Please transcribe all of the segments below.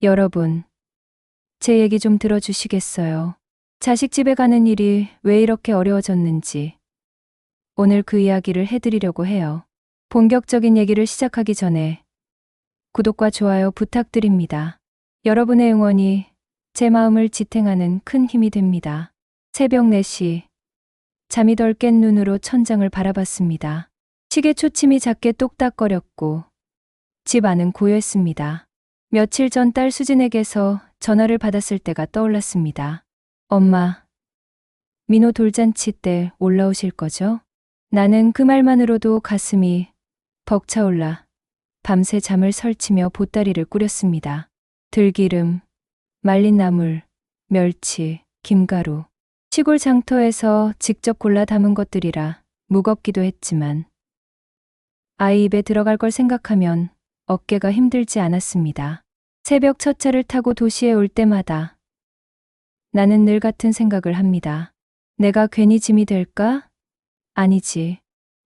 여러분, 제 얘기 좀 들어주시겠어요? 자식 집에 가는 일이 왜 이렇게 어려워졌는지 오늘 그 이야기를 해드리려고 해요. 본격적인 얘기를 시작하기 전에 구독과 좋아요 부탁드립니다. 여러분의 응원이 제 마음을 지탱하는 큰 힘이 됩니다. 새벽 4시, 잠이 덜 깬 눈으로 천장을 바라봤습니다. 시계 초침이 작게 똑딱거렸고 집 안은 고요했습니다. 며칠 전 딸 수진에게서 전화를 받았을 때가 떠올랐습니다. 엄마, 민호 돌잔치 때 올라오실 거죠? 나는 그 말만으로도 가슴이 벅차올라 밤새 잠을 설치며 보따리를 꾸렸습니다. 들기름, 말린 나물, 멸치, 김가루. 시골 장터에서 직접 골라 담은 것들이라 무겁기도 했지만 아이 입에 들어갈 걸 생각하면 어깨가 힘들지 않았습니다. 새벽 첫 차를 타고 도시에 올 때마다 나는 늘 같은 생각을 합니다. 내가 괜히 짐이 될까? 아니지.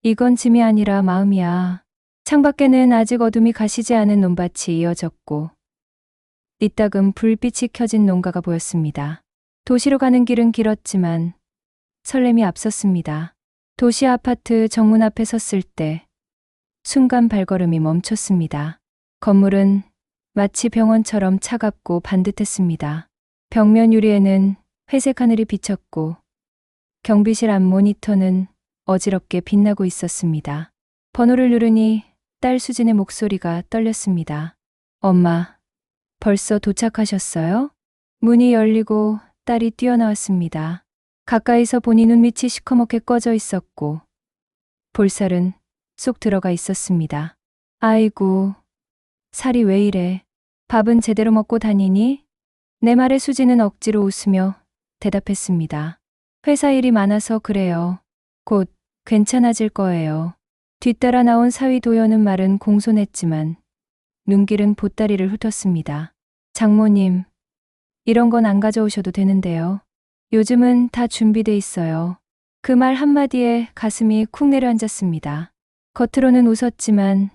이건 짐이 아니라 마음이야. 창밖에는 아직 어둠이 가시지 않은 논밭이 이어졌고 이따금 불빛이 켜진 농가가 보였습니다. 도시로 가는 길은 길었지만 설렘이 앞섰습니다. 도시 아파트 정문 앞에 섰을 때 순간 발걸음이 멈췄습니다. 건물은 마치 병원처럼 차갑고 반듯했습니다. 벽면 유리에는 회색 하늘이 비쳤고 경비실 앞 모니터는 어지럽게 빛나고 있었습니다. 번호를 누르니 딸 수진의 목소리가 떨렸습니다. 엄마, 벌써 도착하셨어요? 문이 열리고 딸이 뛰어나왔습니다. 가까이서 보니 눈밑이 시커멓게 꺼져 있었고 볼살은 쏙 들어가 있었습니다. 아이고, 살이 왜 이래? 밥은 제대로 먹고 다니니? 내 말에 수지는 억지로 웃으며 대답했습니다. 회사 일이 많아서 그래요. 곧 괜찮아질 거예요. 뒤따라 나온 사위 도연은 말은 공손했지만 눈길은 보따리를 훑었습니다. 장모님, 이런 건 안 가져오셔도 되는데요. 요즘은 다 준비돼 있어요. 그 말 한마디에 가슴이 쿵 내려앉았습니다. 겉으로는 웃었지만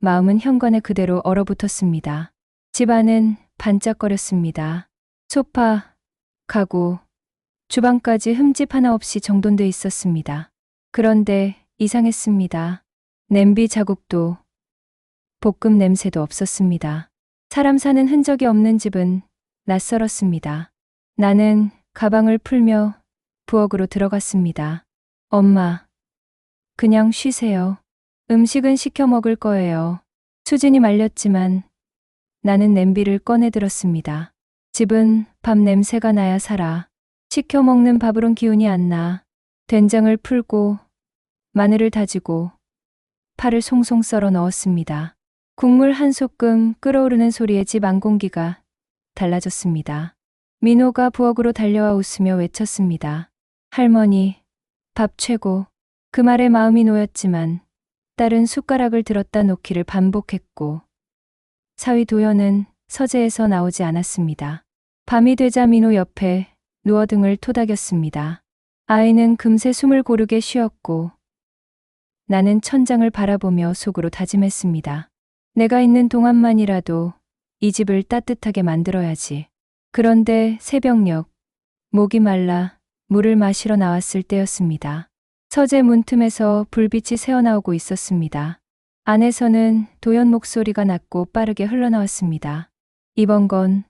마음은 현관에 그대로 얼어붙었습니다. 집 안은 반짝거렸습니다. 소파, 가구, 주방까지 흠집 하나 없이 정돈돼 있었습니다. 그런데 이상했습니다. 냄비 자국도 볶음 냄새도 없었습니다. 사람 사는 흔적이 없는 집은 낯설었습니다. 나는 가방을 풀며 부엌으로 들어갔습니다. 엄마, 그냥 쉬세요. 음식은 시켜 먹을 거예요. 수진이 말렸지만 나는 냄비를 꺼내 들었습니다. 집은 밥 냄새가 나야 살아. 시켜 먹는 밥으론 기운이 안 나. 된장을 풀고 마늘을 다지고 파를 송송 썰어 넣었습니다. 국물 한 소끔 끓어오르는 소리에 집 안공기가 달라졌습니다. 민호가 부엌으로 달려와 웃으며 외쳤습니다. 할머니, 밥 최고. 그 말에 마음이 놓였지만 딸은 숟가락을 들었다 놓기를 반복했고 사위 도연은 서재에서 나오지 않았습니다. 밤이 되자 민호 옆에 누워 등을 토닥였습니다. 아이는 금세 숨을 고르게 쉬었고 나는 천장을 바라보며 속으로 다짐했습니다. 내가 있는 동안만이라도 이 집을 따뜻하게 만들어야지. 그런데 새벽녘, 목이 말라 물을 마시러 나왔을 때였습니다. 서재 문틈에서 불빛이 새어나오고 있었습니다. 안에서는 도연 목소리가 낮고 빠르게 흘러나왔습니다. 이번 건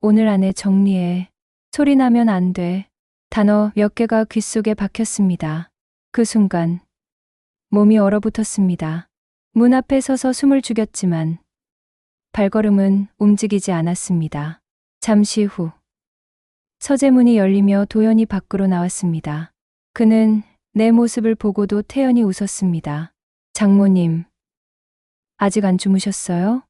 오늘 안에 정리해. 소리 나면 안 돼. 단어 몇 개가 귓속에 박혔습니다. 그 순간 몸이 얼어붙었습니다. 문 앞에 서서 숨을 죽였지만 발걸음은 움직이지 않았습니다. 잠시 후 서재 문이 열리며 도연이 밖으로 나왔습니다. 그는 내 모습을 보고도 태연히 웃었습니다. 장모님, 아직 안 주무셨어요?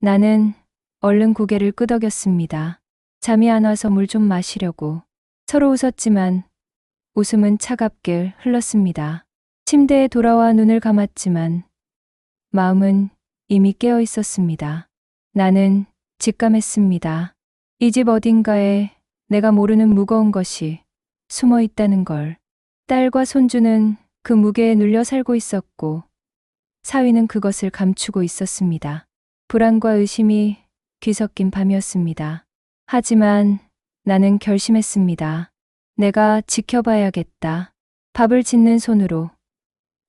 나는 얼른 고개를 끄덕였습니다. 잠이 안 와서 물 좀 마시려고. 서로 웃었지만 웃음은 차갑게 흘렀습니다. 침대에 돌아와 눈을 감았지만 마음은 이미 깨어 있었습니다. 나는 직감했습니다. 이 집 어딘가에 내가 모르는 무거운 것이 숨어 있다는 걸. 딸과 손주는 그 무게에 눌려 살고 있었고 사위는 그것을 감추고 있었습니다. 불안과 의심이 뒤섞인 밤이었습니다. 하지만 나는 결심했습니다. 내가 지켜봐야겠다. 밥을 짓는 손으로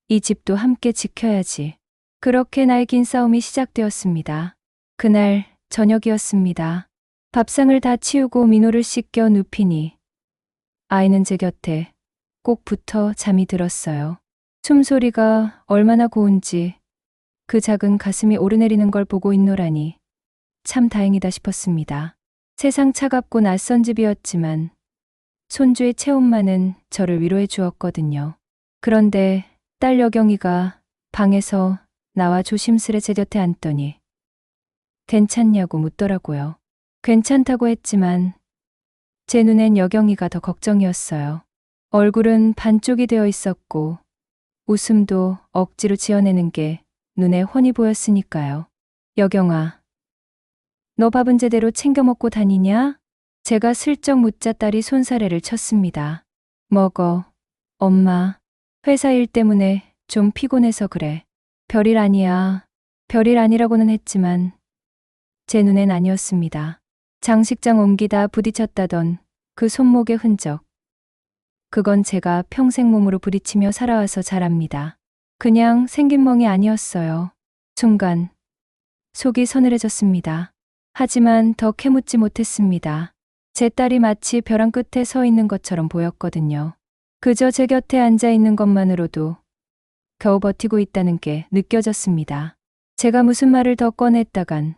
이 집도 함께 지켜야지. 그렇게 나의 긴 싸움이 시작되었습니다. 그날 저녁이었습니다. 밥상을 다 치우고 민호를 씻겨 눕히니 아이는 제 곁에 꼭 붙어 잠이 들었어요. 숨소리가 얼마나 고운지 그 작은 가슴이 오르내리는 걸 보고 있노라니 참 다행이다 싶었습니다. 세상 차갑고 낯선 집이었지만 손주의 체온만은 저를 위로해 주었거든요. 그런데 딸 여경이가 방에서 나와 조심스레 제 곁에 앉더니 괜찮냐고 묻더라고요. 괜찮다고 했지만 제 눈엔 여경이가 더 걱정이었어요. 얼굴은 반쪽이 되어 있었고 웃음도 억지로 지어내는 게 눈에 훤히 보였으니까요. 여경아, 너 밥은 제대로 챙겨 먹고 다니냐? 제가 슬쩍 묻자 딸이 손사래를 쳤습니다. 먹어, 엄마. 회사 일 때문에 좀 피곤해서 그래. 별일 아니야. 별일 아니라고는 했지만 제 눈엔 아니었습니다. 장식장 옮기다 부딪혔다던 그 손목의 흔적. 그건 제가 평생 몸으로 부딪히며 살아와서 잘 압니다. 그냥 생긴 멍이 아니었어요. 순간 속이 서늘해졌습니다. 하지만 더 캐묻지 못했습니다. 제 딸이 마치 벼랑 끝에 서 있는 것처럼 보였거든요. 그저 제 곁에 앉아 있는 것만으로도 겨우 버티고 있다는 게 느껴졌습니다. 제가 무슨 말을 더 꺼냈다간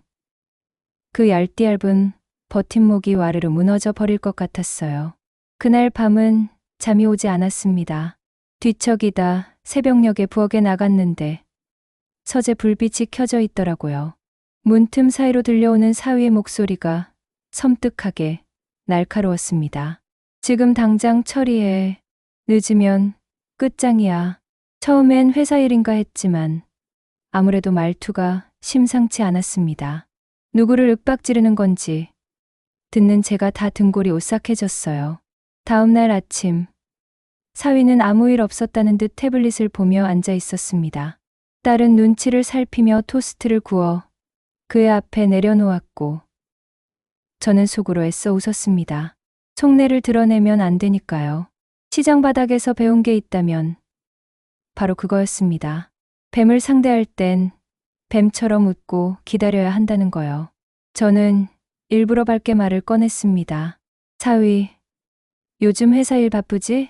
그 얇디얇은 버팀목이 와르르 무너져 버릴 것 같았어요. 그날 밤은 잠이 오지 않았습니다. 뒤척이다 새벽녘에 부엌에 나갔는데 서재 불빛이 켜져 있더라고요. 문틈 사이로 들려오는 사위의 목소리가 섬뜩하게 날카로웠습니다. 지금 당장 처리해. 늦으면 끝장이야. 처음엔 회사 일인가 했지만 아무래도 말투가 심상치 않았습니다. 누구를 윽박지르는 건지 듣는 제가 다 등골이 오싹해졌어요. 다음 날 아침 사위는 아무 일 없었다는 듯 태블릿을 보며 앉아 있었습니다. 딸은 눈치를 살피며 토스트를 구워 그의 앞에 내려놓았고 저는 속으로 애써 웃었습니다. 속내를 드러내면 안 되니까요. 시장 바닥에서 배운 게 있다면 바로 그거였습니다. 뱀을 상대할 땐 뱀처럼 웃고 기다려야 한다는 거요. 저는 일부러 밝게 말을 꺼냈습니다. 사위, 요즘 회사 일 바쁘지?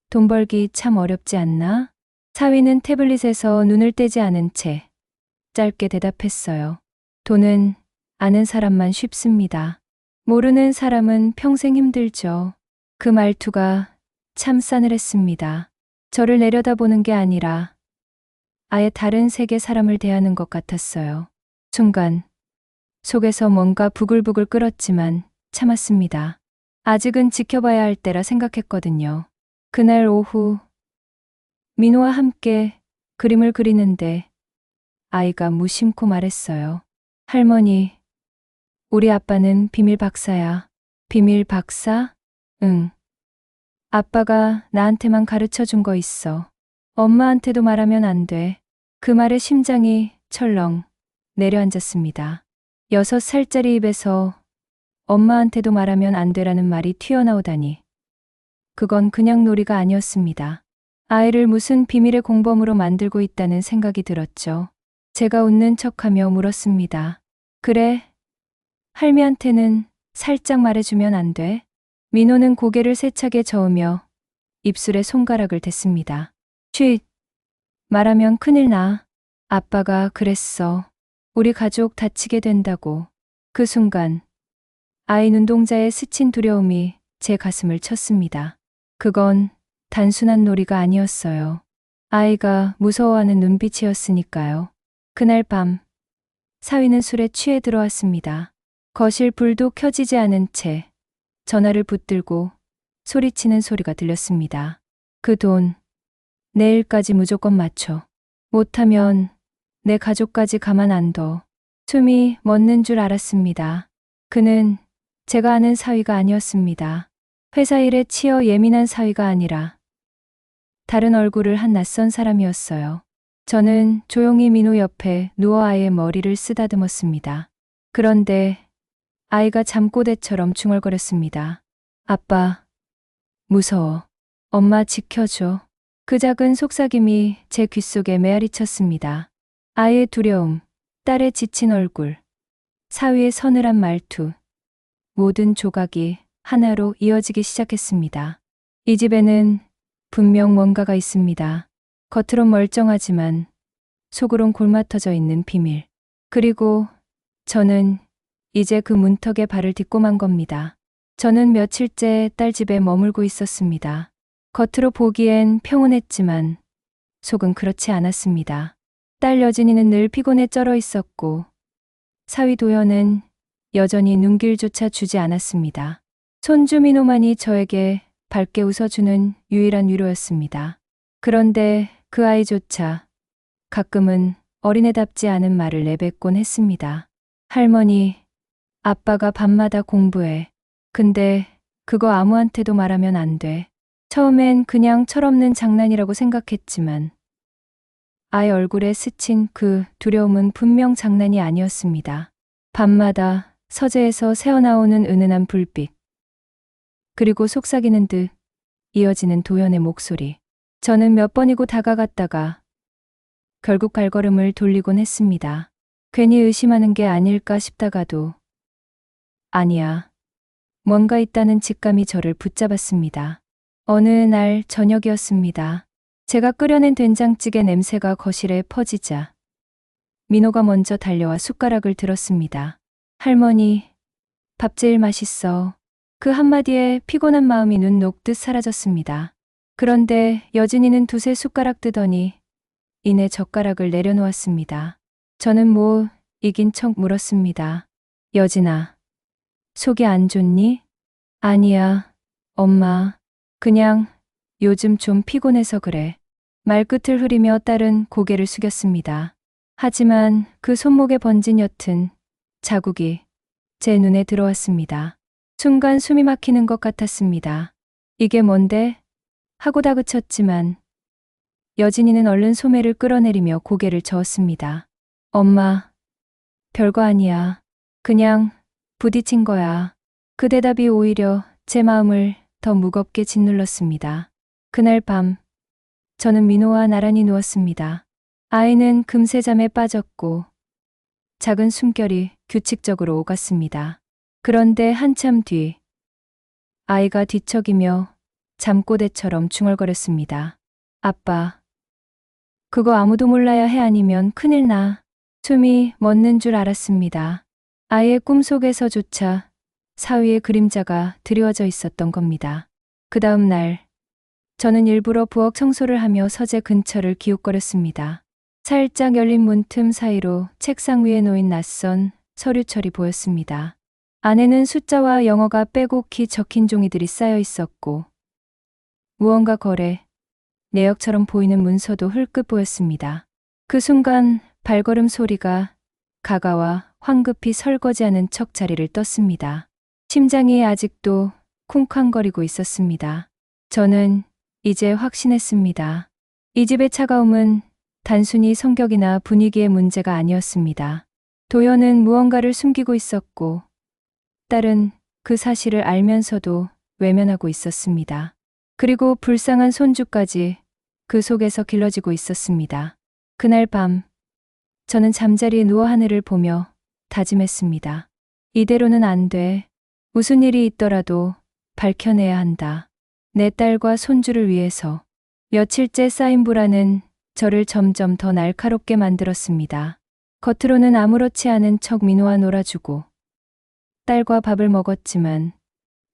돈 벌기 참 어렵지 않나? 사위는 태블릿에서 눈을 떼지 않은 채 짧게 대답했어요. 돈은 아는 사람만 쉽습니다. 모르는 사람은 평생 힘들죠. 그 말투가 참 싸늘했습니다. 저를 내려다보는 게 아니라 아예 다른 세계 사람을 대하는 것 같았어요. 순간 속에서 뭔가 부글부글 끓었지만 참았습니다. 아직은 지켜봐야 할 때라 생각했거든요. 그날 오후 민호와 함께 그림을 그리는데 아이가 무심코 말했어요. 할머니, 우리 아빠는 비밀 박사야. 비밀 박사? 응. 아빠가 나한테만 가르쳐 준 거 있어. 엄마한테도 말하면 안 돼. 그 말에 심장이 철렁 내려앉았습니다. 6살짜리 입에서 엄마한테도 말하면 안 되라는 말이 튀어나오다니. 그건 그냥 놀이가 아니었습니다. 아이를 무슨 비밀의 공범으로 만들고 있다는 생각이 들었죠. 제가 웃는 척하며 물었습니다. 그래, 할미한테는 살짝 말해주면 안 돼? 민호는 고개를 세차게 저으며 입술에 손가락을 댔습니다. 쉿! 말하면 큰일 나. 아빠가 그랬어. 우리 가족 다치게 된다고. 그 순간 아이 눈동자에 스친 두려움이 제 가슴을 쳤습니다. 그건 단순한 놀이가 아니었어요. 아이가 무서워하는 눈빛이었으니까요. 그날 밤 사위는 술에 취해 들어왔습니다. 거실 불도 켜지지 않은 채 전화를 붙들고 소리치는 소리가 들렸습니다. 그 돈 내일까지 무조건 맞춰. 못하면 내 가족까지 가만 안 둬. 숨이 멎는 줄 알았습니다. 그는 제가 아는 사위가 아니었습니다. 회사 일에 치여 예민한 사위가 아니라 다른 얼굴을 한 낯선 사람이었어요. 저는 조용히 민호 옆에 누워 아이의 머리를 쓰다듬었습니다. 그런데 아이가 잠꼬대처럼 중얼거렸습니다. 아빠, 무서워. 엄마 지켜줘. 그 작은 속삭임이 제 귓속에 메아리 쳤습니다. 아이의 두려움, 딸의 지친 얼굴, 사위의 서늘한 말투, 모든 조각이 하나로 이어지기 시작했습니다. 이 집에는 분명 뭔가가 있습니다. 겉으론 멀쩡하지만 속으론 골마터져 있는 비밀. 그리고 저는 이제 그 문턱에 발을 딛고 만 겁니다. 저는 며칠째 딸 집에 머물고 있었습니다. 겉으로 보기엔 평온했지만 속은 그렇지 않았습니다. 딸 여진이는 늘 피곤에 쩔어 있었고 사위 도연은 여전히 눈길조차 주지 않았습니다. 손주 민호만이 저에게 밝게 웃어주는 유일한 위로였습니다. 그런데 그 아이조차 가끔은 어린애답지 않은 말을 내뱉곤 했습니다. 할머니, 아빠가 밤마다 공부해. 근데 그거 아무한테도 말하면 안 돼. 처음엔 그냥 철없는 장난이라고 생각했지만 아이 얼굴에 스친 그 두려움은 분명 장난이 아니었습니다. 밤마다 서재에서 새어나오는 은은한 불빛, 그리고 속삭이는 듯 이어지는 도연의 목소리. 저는 몇 번이고 다가갔다가 결국 발걸음을 돌리곤 했습니다. 괜히 의심하는 게 아닐까 싶다가도 아니야. 뭔가 있다는 직감이 저를 붙잡았습니다. 어느 날 저녁이었습니다. 제가 끓여낸 된장찌개 냄새가 거실에 퍼지자 민호가 먼저 달려와 숟가락을 들었습니다. 할머니, 밥 제일 맛있어. 그 한마디에 피곤한 마음이 눈 녹듯 사라졌습니다. 그런데 여진이는 두세 숟가락 뜨더니 이내 젓가락을 내려놓았습니다. 저는 뭐 이긴 척 물었습니다. 여진아, 속이 안 좋니? 아니야, 엄마. 그냥 요즘 좀 피곤해서 그래. 말끝을 흐리며 딸은 고개를 숙였습니다. 하지만 그 손목에 번진 옅은 자국이 제 눈에 들어왔습니다. 순간 숨이 막히는 것 같았습니다. 이게 뭔데? 하고 다그쳤지만 여진이는 얼른 소매를 끌어내리며 고개를 저었습니다. 엄마, 별거 아니야. 그냥 부딪힌 거야. 그 대답이 오히려 제 마음을 더 무겁게 짓눌렀습니다. 그날 밤 저는 민호와 나란히 누웠습니다. 아이는 금세 잠에 빠졌고 작은 숨결이 규칙적으로 오갔습니다. 그런데 한참 뒤 아이가 뒤척이며 잠꼬대처럼 중얼거렸습니다. 아빠, 그거 아무도 몰라야 해. 아니면 큰일 나. 숨이 멎는 줄 알았습니다. 아이의 꿈속에서조차 사위의 그림자가 드리워져 있었던 겁니다. 그 다음 날 저는 일부러 부엌 청소를 하며 서재 근처를 기웃거렸습니다. 살짝 열린 문틈 사이로 책상 위에 놓인 낯선 서류철이 보였습니다. 안에는 숫자와 영어가 빼곡히 적힌 종이들이 쌓여 있었고 무언가 거래, 내역처럼 보이는 문서도 흘끗 보였습니다. 그 순간 발걸음 소리가 가가와 황급히 설거지하는 척 자리를 떴습니다. 심장이 아직도 쿵쾅거리고 있었습니다. 저는 이제 확신했습니다. 이 집의 차가움은 단순히 성격이나 분위기의 문제가 아니었습니다. 도연은 무언가를 숨기고 있었고 딸은 그 사실을 알면서도 외면하고 있었습니다. 그리고 불쌍한 손주까지 그 속에서 길러지고 있었습니다. 그날 밤 저는 잠자리에 누워 하늘을 보며 다짐했습니다. 이대로는 안 돼. 무슨 일이 있더라도 밝혀내야 한다. 내 딸과 손주를 위해서. 며칠째 쌓인 불안은 저를 점점 더 날카롭게 만들었습니다. 겉으로는 아무렇지 않은 척 민호와 놀아주고 딸과 밥을 먹었지만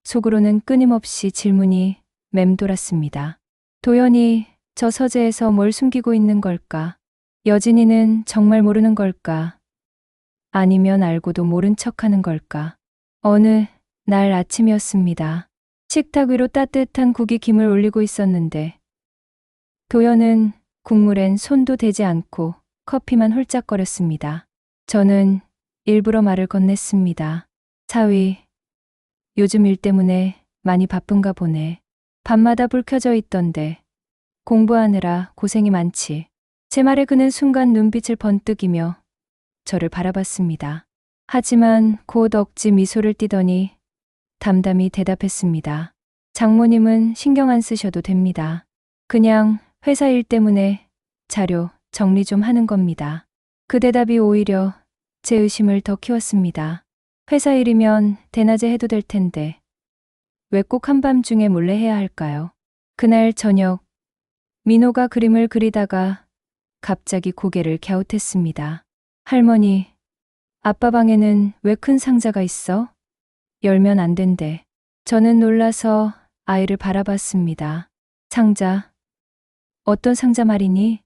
속으로는 끊임없이 질문이 맴돌았습니다. 도연이 저 서재에서 뭘 숨기고 있는 걸까? 여진이는 정말 모르는 걸까? 아니면 알고도 모른 척하는 걸까? 어느 날 아침이었습니다. 식탁 위로 따뜻한 국이 김을 올리고 있었는데 도연은 국물엔 손도 대지 않고 커피만 홀짝거렸습니다. 저는 일부러 말을 건넸습니다. 사위, 요즘 일 때문에 많이 바쁜가 보네. 밤마다 불 켜져 있던데 공부하느라 고생이 많지. 제 말에 그는 순간 눈빛을 번뜩이며 저를 바라봤습니다. 하지만 곧 억지 미소를 띠더니 담담히 대답했습니다. 장모님은 신경 안 쓰셔도 됩니다. 그냥 회사 일 때문에 자료 정리 좀 하는 겁니다. 그 대답이 오히려 제 의심을 더 키웠습니다. 회사 일이면 대낮에 해도 될 텐데 왜 꼭 한밤중에 몰래 해야 할까요? 그날 저녁 민호가 그림을 그리다가 갑자기 고개를 갸웃했습니다. 할머니, 아빠 방에는 왜 큰 상자가 있어? 열면 안 된대. 저는 놀라서 아이를 바라봤습니다. 상자. 어떤 상자 말이니?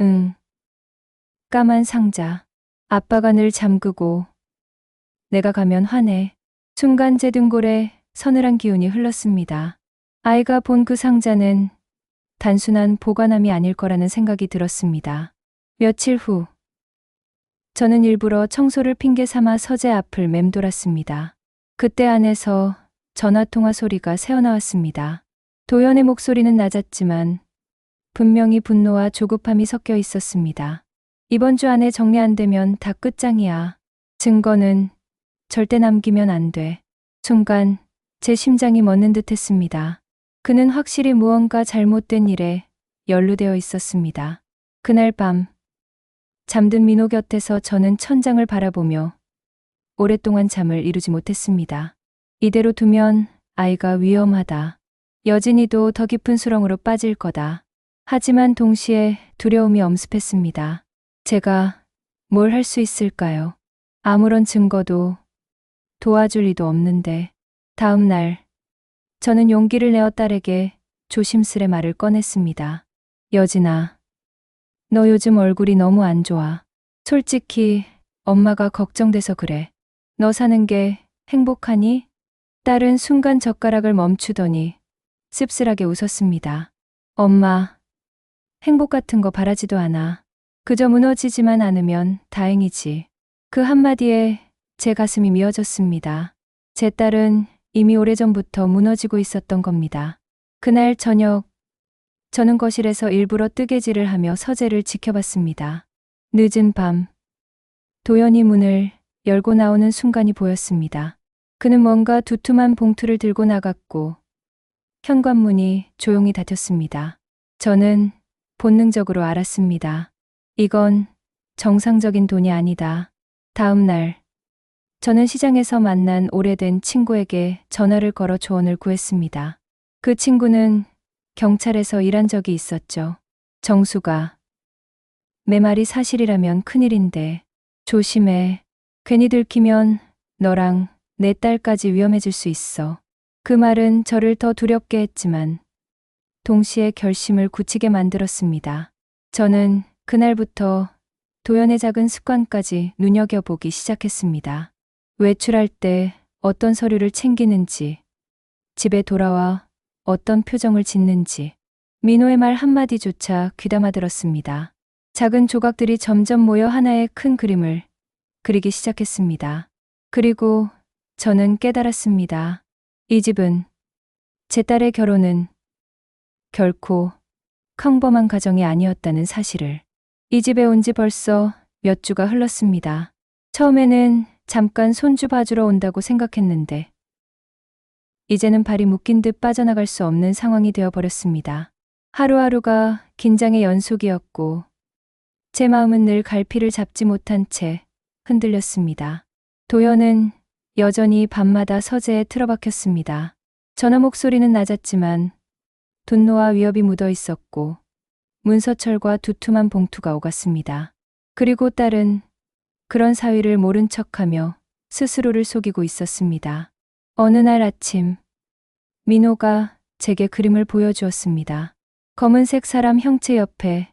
응. 까만 상자. 아빠가 늘 잠그고 내가 가면 화내. 순간 제 등골에 서늘한 기운이 흘렀습니다. 아이가 본 그 상자는 단순한 보관함이 아닐 거라는 생각이 들었습니다. 며칠 후, 저는 일부러 청소를 핑계 삼아 서재 앞을 맴돌았습니다. 그때 안에서 전화통화 소리가 새어나왔습니다. 도연의 목소리는 낮았지만 분명히 분노와 조급함이 섞여 있었습니다. 이번 주 안에 정리 안 되면 다 끝장이야. 증거는 절대 남기면 안 돼. 순간 제 심장이 멎는 듯 했습니다. 그는 확실히 무언가 잘못된 일에 연루되어 있었습니다. 그날 밤, 잠든 민호 곁에서 저는 천장을 바라보며 오랫동안 잠을 이루지 못했습니다. 이대로 두면 아이가 위험하다. 여진이도 더 깊은 수렁으로 빠질 거다. 하지만 동시에 두려움이 엄습했습니다. 제가 뭘 할 수 있을까요? 아무런 증거도 도와줄 리도 없는데. 다음 날, 저는 용기를 내어 딸에게 조심스레 말을 꺼냈습니다. 여진아, 너 요즘 얼굴이 너무 안 좋아. 솔직히 엄마가 걱정돼서 그래. 너 사는 게 행복하니? 딸은 순간 젓가락을 멈추더니 씁쓸하게 웃었습니다. 엄마, 행복 같은 거 바라지도 않아. 그저 무너지지만 않으면 다행이지. 그 한마디에 제 가슴이 미어졌습니다. 제 딸은 이미 오래전부터 무너지고 있었던 겁니다. 그날 저녁, 저는 거실에서 일부러 뜨개질을 하며 서재를 지켜봤습니다. 늦은 밤, 도연이 문을 열고 나오는 순간이 보였습니다. 그는 뭔가 두툼한 봉투를 들고 나갔고 현관문이 조용히 닫혔습니다. 저는 본능적으로 알았습니다. 이건 정상적인 돈이 아니다. 다음 날, 저는 시장에서 만난 오래된 친구에게 전화를 걸어 조언을 구했습니다. 그 친구는 경찰에서 일한 적이 있었죠. 정수가, 내 말이 사실이라면 큰일인데 조심해. 괜히 들키면 너랑 내 딸까지 위험해질 수 있어. 그 말은 저를 더 두렵게 했지만 동시에 결심을 굳히게 만들었습니다. 저는 그날부터 도연의 작은 습관까지 눈여겨보기 시작했습니다. 외출할 때 어떤 서류를 챙기는지, 집에 돌아와 어떤 표정을 짓는지, 민호의 말 한마디조차 귀담아 들었습니다. 작은 조각들이 점점 모여 하나의 큰 그림을 그리기 시작했습니다. 그리고 저는 깨달았습니다. 이 집은, 제 딸의 결혼은 결코 평범한 가정이 아니었다는 사실을. 이 집에 온 지 벌써 몇 주가 흘렀습니다. 처음에는 잠깐 손주 봐주러 온다고 생각했는데 이제는 발이 묶인 듯 빠져나갈 수 없는 상황이 되어버렸습니다. 하루하루가 긴장의 연속이었고 제 마음은 늘 갈피를 잡지 못한 채 흔들렸습니다. 도연은 여전히 밤마다 서재에 틀어박혔습니다. 전화 목소리는 낮았지만 분노와 위협이 묻어 있었고 문서철과 두툼한 봉투가 오갔습니다. 그리고 딸은 그런 사위를 모른 척하며 스스로를 속이고 있었습니다. 어느 날 아침, 민호가 제게 그림을 보여주었습니다. 검은색 사람 형체 옆에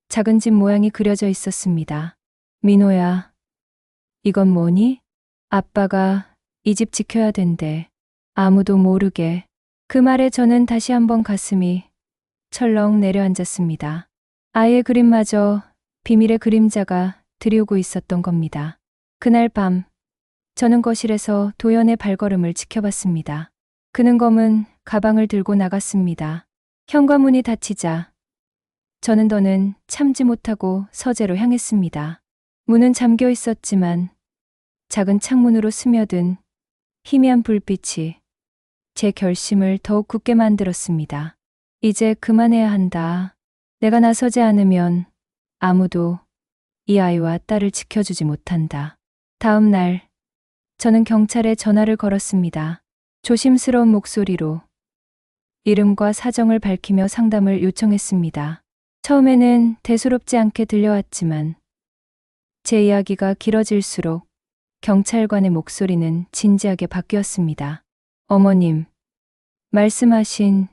작은 집 모양이 그려져 있었습니다. 민호야, 이건 뭐니? 아빠가 이 집 지켜야 된대. 아무도 모르게. 그 말에 저는 다시 한번 가슴이 철렁 내려앉았습니다. 아이의 그림마저 비밀의 그림자가 들이오고 있었던 겁니다. 그날 밤, 저는 거실에서 도연의 발걸음을 지켜봤습니다. 그는 검은 가방을 들고 나갔습니다. 현관문이 닫히자 저는 더는 참지 못하고 서재로 향했습니다. 문은 잠겨 있었지만 작은 창문으로 스며든 희미한 불빛이 제 결심을 더욱 굳게 만들었습니다. 이제 그만해야 한다. 내가 나서지 않으면 아무도 이 아이와 딸을 지켜주지 못한다. 다음 날, 저는 경찰에 전화를 걸었습니다. 조심스러운 목소리로 이름과 사정을 밝히며 상담을 요청했습니다. 처음에는 대수롭지 않게 들려왔지만 제 이야기가 길어질수록 경찰관의 목소리는 진지하게 바뀌었습니다. 어머님, 말씀하신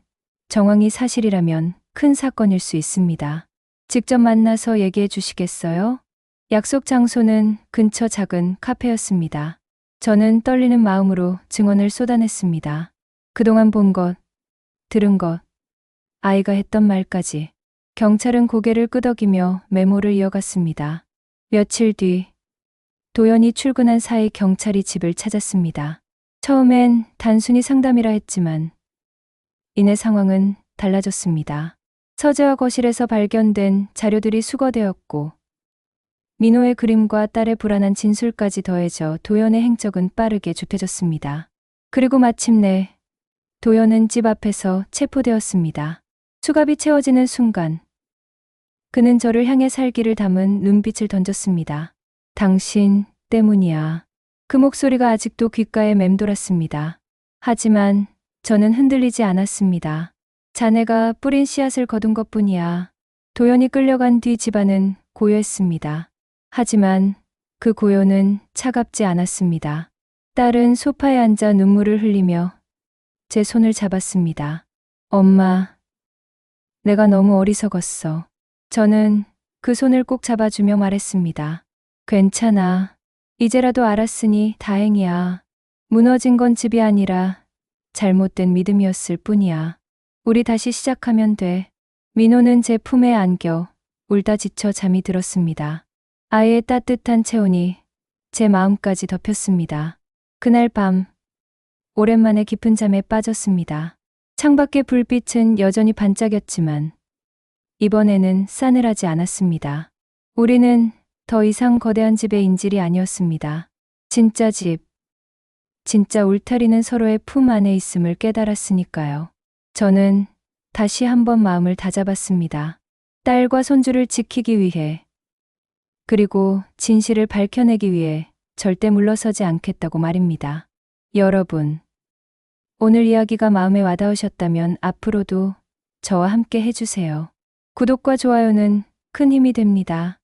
정황이 사실이라면 큰 사건일 수 있습니다. 직접 만나서 얘기해 주시겠어요? 약속 장소는 근처 작은 카페였습니다. 저는 떨리는 마음으로 증언을 쏟아냈습니다. 그동안 본 것, 들은 것, 아이가 했던 말까지. 경찰은 고개를 끄덕이며 메모를 이어갔습니다. 며칠 뒤, 도연이 출근한 사이 경찰이 집을 찾았습니다. 처음엔 단순히 상담이라 했지만 이내 상황은 달라졌습니다. 서재와 거실에서 발견된 자료들이 수거되었고 민호의 그림과 딸의 불안한 진술까지 더해져 도연의 행적은 빠르게 좁혀졌습니다. 그리고 마침내 도연은 집 앞에서 체포되었습니다. 수갑이 채워지는 순간 그는 저를 향해 살기를 담은 눈빛을 던졌습니다. 당신 때문이야. 그 목소리가 아직도 귓가에 맴돌았습니다. 하지만 저는 흔들리지 않았습니다. 자네가 뿌린 씨앗을 거둔 것뿐이야. 도연이 끌려간 뒤 집안은 고요했습니다. 하지만 그 고요는 차갑지 않았습니다. 딸은 소파에 앉아 눈물을 흘리며 제 손을 잡았습니다. 엄마, 내가 너무 어리석었어. 저는 그 손을 꼭 잡아주며 말했습니다. 괜찮아. 이제라도 알았으니 다행이야. 무너진 건 집이 아니라 잘못된 믿음이었을 뿐이야. 우리 다시 시작하면 돼. 민호는 제 품에 안겨 울다 지쳐 잠이 들었습니다. 아이의 따뜻한 체온이 제 마음까지 덮였습니다. 그날 밤, 오랜만에 깊은 잠에 빠졌습니다. 창밖의 불빛은 여전히 반짝였지만 이번에는 싸늘하지 않았습니다. 우리는 더 이상 거대한 집의 인질이 아니었습니다. 진짜 집, 진짜 울타리는 서로의 품 안에 있음을 깨달았으니까요. 저는 다시 한번 마음을 다잡았습니다. 딸과 손주를 지키기 위해, 그리고 진실을 밝혀내기 위해 절대 물러서지 않겠다고 말입니다. 여러분, 오늘 이야기가 마음에 와닿으셨다면 앞으로도 저와 함께 해주세요. 구독과 좋아요는 큰 힘이 됩니다.